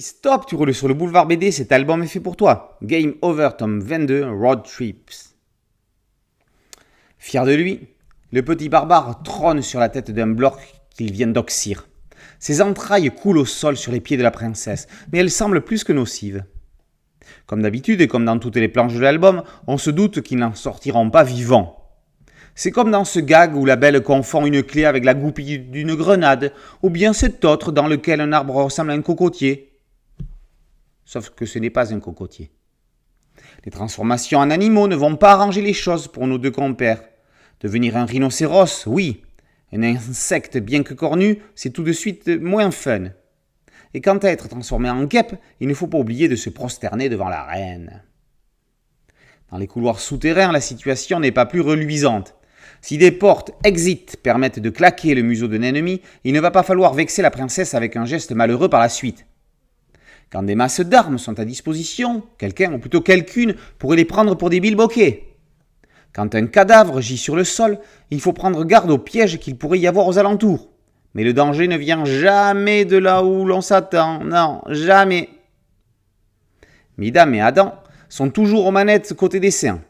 Hey, stop, tu roules sur le boulevard BD, cet album est fait pour toi. Game Over, tome 22, Road Trips. Fier de lui, le petit barbare trône sur la tête d'un bloc qu'il vient d'oxyre. Ses entrailles coulent au sol sur les pieds de la princesse, mais elles semblent plus que nocives. Comme d'habitude et comme dans toutes les planches de l'album, on se doute qu'ils n'en sortiront pas vivants. C'est comme dans ce gag où la belle confond une clé avec la goupille d'une grenade, ou bien cet autre dans lequel un arbre ressemble à un cocotier. Sauf que ce n'est pas un cocotier. Les transformations en animaux ne vont pas arranger les choses pour nos deux compères. Devenir un rhinocéros, oui. Un insecte bien que cornu, c'est tout de suite moins fun. Et quant à être transformé en guêpe, il ne faut pas oublier de se prosterner devant la reine. Dans les couloirs souterrains, la situation n'est pas plus reluisante. Si des portes exit permettent de claquer le museau d'un ennemi, il ne va pas falloir vexer la princesse avec un geste malheureux par la suite. Quand des masses d'armes sont à disposition, quelqu'un, ou plutôt quelqu'une, pourrait les prendre pour des bilboquets. Quand un cadavre gît sur le sol, il faut prendre garde aux pièges qu'il pourrait y avoir aux alentours. Mais le danger ne vient jamais de là où l'on s'attend, non, jamais. Midam et Adam sont toujours aux manettes côté dessin.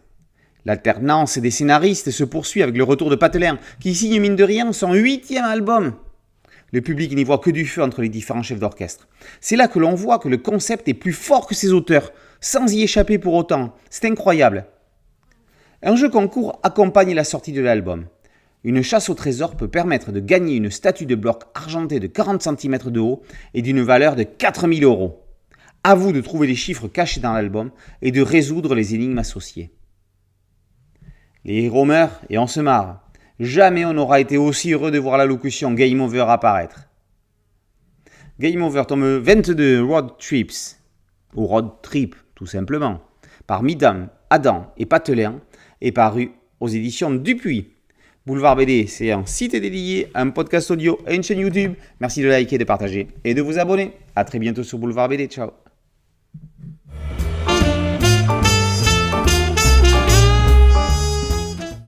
L'alternance des scénaristes se poursuit avec le retour de Patelin, qui signe mine de rien son 8e album. Le public n'y voit que du feu entre les différents chefs d'orchestre. C'est là que l'on voit que le concept est plus fort que ses auteurs, sans y échapper pour autant. C'est incroyable. Un jeu concours accompagne la sortie de l'album. Une chasse au trésor peut permettre de gagner une statue de bloc argentée de 40 cm de haut et d'une valeur de 4000 €. À vous de trouver les chiffres cachés dans l'album et de résoudre les énigmes associées. Les héros meurent et on se marre. Jamais on n'aura été aussi heureux de voir l'allocution Game Over apparaître. Game Over, tome 22, Road Trips, ou Road Trip tout simplement, par Midam, Adam et Patelin, est paru aux éditions Dupuis. Boulevard BD, c'est un site dédié, un podcast audio et une chaîne YouTube. Merci de liker, de partager et de vous abonner. A très bientôt sur Boulevard BD. Ciao.